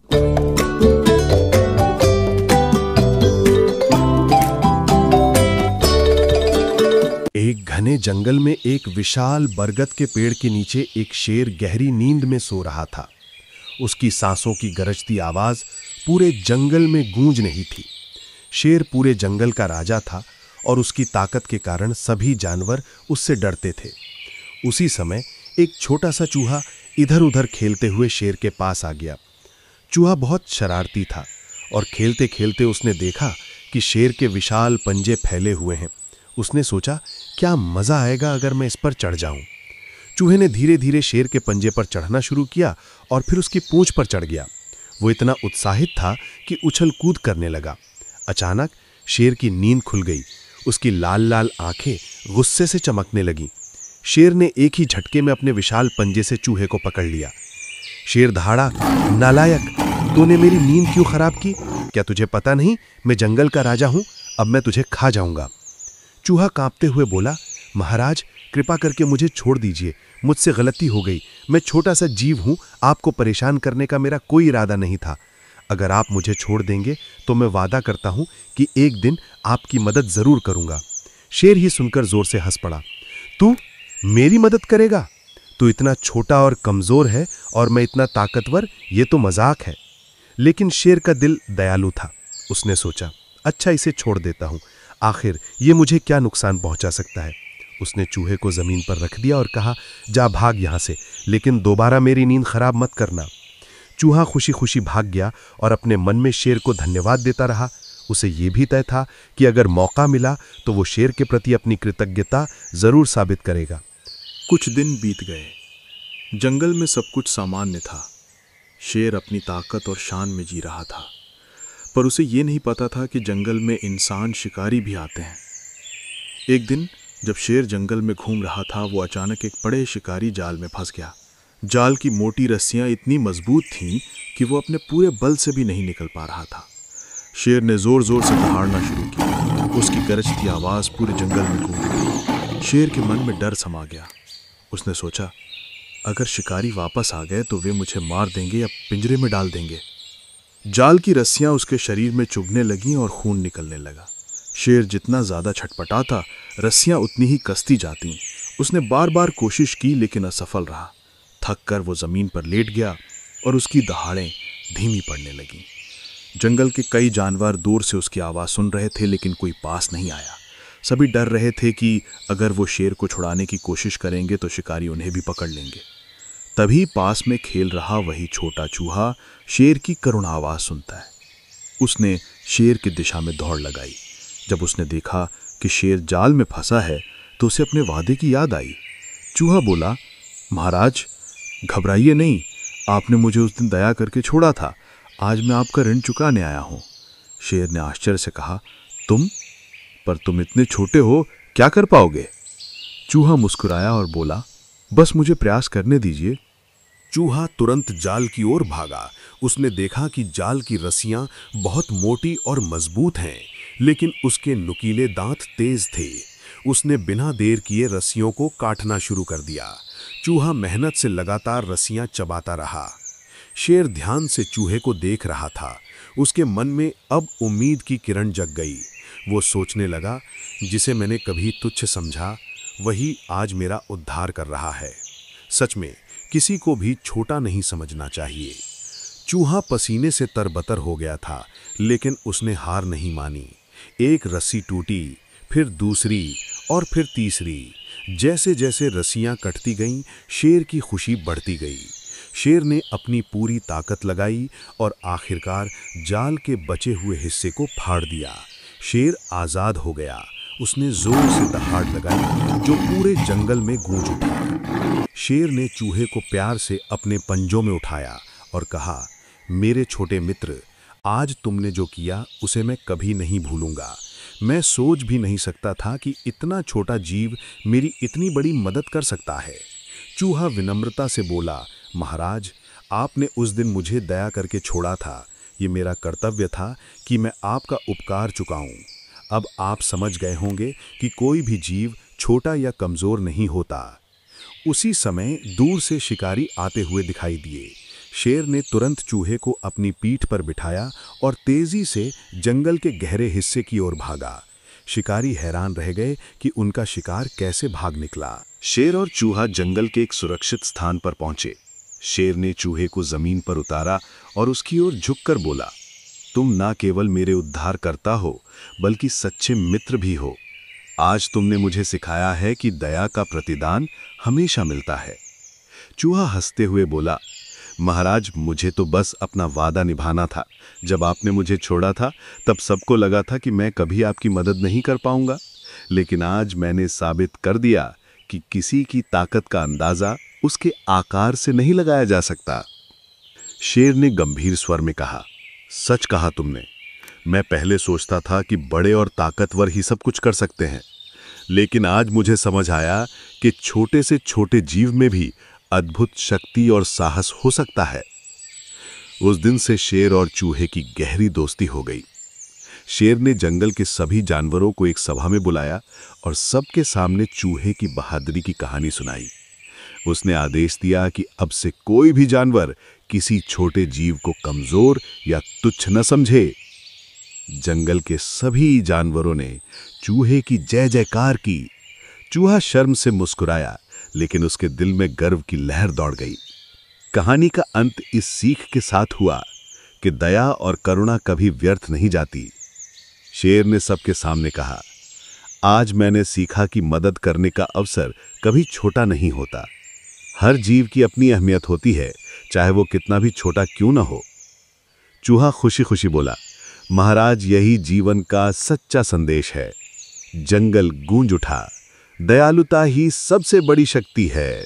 एक घने जंगल में एक विशाल बरगद के पेड़ के नीचे एक शेर गहरी नींद में सो रहा था। उसकी सांसों की गरजती आवाज पूरे जंगल में गूंज रही थी। शेर पूरे जंगल का राजा था और उसकी ताकत के कारण सभी जानवर उससे डरते थे। उसी समय एक छोटा सा चूहा इधर उधर खेलते हुए शेर के पास आ गया। चूहा बहुत शरारती था और खेलते खेलते उसने देखा कि शेर के विशाल पंजे फैले हुए हैं। उसने सोचा, क्या मजा आएगा अगर मैं इस पर चढ़ जाऊं। चूहे ने धीरे धीरे शेर के पंजे पर चढ़ना शुरू किया और फिर उसकी पूंछ पर चढ़ गया। वो इतना उत्साहित था कि उछल कूद करने लगा। अचानक शेर की नींद खुल गई। उसकी लाल लाल आंखें गुस्से से चमकने लगीं। शेर ने एक ही झटके में अपने विशाल पंजे से चूहे को पकड़ लिया। शेर दहाड़ा, नालायक, तूने मेरी नींद क्यों खराब की? क्या तुझे पता नहीं मैं जंगल का राजा हूं? अब मैं तुझे खा जाऊंगा। चूहा कांपते हुए बोला, महाराज कृपा करके मुझे छोड़ दीजिए, मुझसे गलती हो गई। मैं छोटा सा जीव हूं, आपको परेशान करने का मेरा कोई इरादा नहीं था। अगर आप मुझे छोड़ देंगे तो मैं वादा करता हूं कि एक दिन आपकी मदद जरूर करूंगा। शेर ही सुनकर जोर से हंस पड़ा। तू मेरी मदद करेगा? तू इतना छोटा और कमजोर है और मैं इतना ताकतवर, ये तो मजाक है। लेकिन शेर का दिल दयालु था। उसने सोचा, अच्छा इसे छोड़ देता हूं, आखिर ये मुझे क्या नुकसान पहुंचा सकता है। उसने चूहे को जमीन पर रख दिया और कहा, जा भाग यहां से, लेकिन दोबारा मेरी नींद खराब मत करना। चूहा खुशी खुशी भाग गया और अपने मन में शेर को धन्यवाद देता रहा। उसे यह भी तय था कि अगर मौका मिला तो वो शेर के प्रति अपनी कृतज्ञता जरूर साबित करेगा। कुछ दिन बीत गए। जंगल में सब कुछ सामान्य था। शेर अपनी ताकत और शान में जी रहा था, पर उसे ये नहीं पता था कि जंगल में इंसान शिकारी भी आते हैं। एक दिन जब शेर जंगल में घूम रहा था, वो अचानक एक बड़े शिकारी जाल में फंस गया। जाल की मोटी रस्सियां इतनी मजबूत थीं कि वो अपने पूरे बल से भी नहीं निकल पा रहा था। शेर ने जोर जोर से दहाड़ना शुरू किया। उसकी गरजती आवाज पूरे जंगल में गूंज गई। शेर के मन में डर समा गया। उसने सोचा, अगर शिकारी वापस आ गए तो वे मुझे मार देंगे या पिंजरे में डाल देंगे। जाल की रस्सियां उसके शरीर में चुभने लगीं और खून निकलने लगा। शेर जितना ज्यादा छटपटाता, रस्सियां उतनी ही कसती जातीं। उसने बार बार कोशिश की लेकिन असफल रहा। थक कर वो जमीन पर लेट गया और उसकी दहाड़ें धीमी पड़ने लगीं। जंगल के कई जानवर दूर से उसकी आवाज सुन रहे थे, लेकिन कोई पास नहीं आया। सभी डर रहे थे कि अगर वो शेर को छुड़ाने की कोशिश करेंगे तो शिकारी उन्हें भी पकड़ लेंगे। तभी पास में खेल रहा वही छोटा चूहा शेर की करुण आवाज सुनता है। उसने शेर की दिशा में दौड़ लगाई। जब उसने देखा कि शेर जाल में फंसा है तो उसे अपने वादे की याद आई। चूहा बोला, महाराज घबराइए नहीं, आपने मुझे उस दिन दया करके छोड़ा था, आज मैं आपका ऋण चुकाने आया हूं। शेर ने आश्चर्य से कहा, तुम इतने छोटे हो, क्या कर पाओगे? चूहा मुस्कुराया और बोला, बस मुझे प्रयास करने दीजिए। चूहा तुरंत जाल की ओर भागा। उसने देखा कि जाल की रस्सियां बहुत मोटी और मजबूत हैं, लेकिन उसके नुकीले दांत तेज थे। उसने बिना देर किए रस्सियों को काटना शुरू कर दिया। चूहा मेहनत से लगातार रस्सियां चबाता रहा। शेर ध्यान से चूहे को देख रहा था। उसके मन में अब उम्मीद की किरण जग गई। वो सोचने लगा, जिसे मैंने कभी तुच्छ समझा वही आज मेरा उद्धार कर रहा है। सच में किसी को भी छोटा नहीं समझना चाहिए। चूहा पसीने से तरबतर हो गया था, लेकिन उसने हार नहीं मानी। एक रस्सी टूटी, फिर दूसरी और फिर तीसरी। जैसे जैसे रस्सियां कटती गईं, शेर की खुशी बढ़ती गई। शेर ने अपनी पूरी ताकत लगाई और आखिरकार जाल के बचे हुए हिस्से को फाड़ दिया। शेर आजाद हो गया। उसने जोर से दहाड़ लगाई जो पूरे जंगल में गूंज उठी। शेर ने चूहे को प्यार से अपने पंजों में उठाया और कहा, मेरे छोटे मित्र, आज तुमने जो किया उसे मैं कभी नहीं भूलूंगा। मैं सोच भी नहीं सकता था कि इतना छोटा जीव मेरी इतनी बड़ी मदद कर सकता है। चूहा विनम्रता से बोला, महाराज आपने उस दिन मुझे दया करके छोड़ा था। ये मेरा कर्तव्य था कि मैं आपका उपकार चुकाऊं। अब आप समझ गए होंगे कि कोई भी जीव छोटा या कमजोर नहीं होता। उसी समय दूर से शिकारी आते हुए दिखाई दिए। शेर ने तुरंत चूहे को अपनी पीठ पर बिठाया और तेजी से जंगल के गहरे हिस्से की ओर भागा। शिकारी हैरान रह गए कि उनका शिकार कैसे भाग निकला। शेर और चूहा जंगल के एक सुरक्षित स्थान पर पहुंचे। शेर ने चूहे को जमीन पर उतारा और उसकी ओर झुककर बोला, तुम ना केवल मेरे उद्धारकर्ता हो बल्कि सच्चे मित्र भी हो। आज तुमने मुझे सिखाया है कि दया का प्रतिदान हमेशा मिलता है। चूहा हंसते हुए बोला, महाराज, मुझे तो बस अपना वादा निभाना था। जब आपने मुझे छोड़ा था तब सबको लगा था कि मैं कभी आपकी मदद नहीं कर पाऊंगा, लेकिन आज मैंने साबित कर दिया कि किसी की ताकत का अंदाजा उसके आकार से नहीं लगाया जा सकता। शेर ने गंभीर स्वर में कहा, सच कहा तुमने। मैं पहले सोचता था कि बड़े और ताकतवर ही सब कुछ कर सकते हैं, लेकिन आज मुझे समझ आया कि छोटे से छोटे जीव में भी अद्भुत शक्ति और साहस हो सकता है। उस दिन से शेर और चूहे की गहरी दोस्ती हो गई। शेर ने जंगल के सभी जानवरों को एक सभा में बुलाया और सबके सामने चूहे की बहादुरी की कहानी सुनाई। उसने आदेश दिया कि अब से कोई भी जानवर किसी छोटे जीव को कमजोर या तुच्छ न समझे। जंगल के सभी जानवरों ने चूहे की जय जयकार की। चूहा शर्म से मुस्कुराया, लेकिन उसके दिल में गर्व की लहर दौड़ गई। कहानी का अंत इस सीख के साथ हुआ कि दया और करुणा कभी व्यर्थ नहीं जाती। शेर ने सबके सामने कहा, आज मैंने सीखा कि मदद करने का अवसर कभी छोटा नहीं होता। हर जीव की अपनी अहमियत होती है, चाहे वो कितना भी छोटा क्यों न हो। चूहा खुशी खुशी बोला, महाराज, यही जीवन का सच्चा संदेश है। जंगल गूंज उठा, दयालुता ही सबसे बड़ी शक्ति है।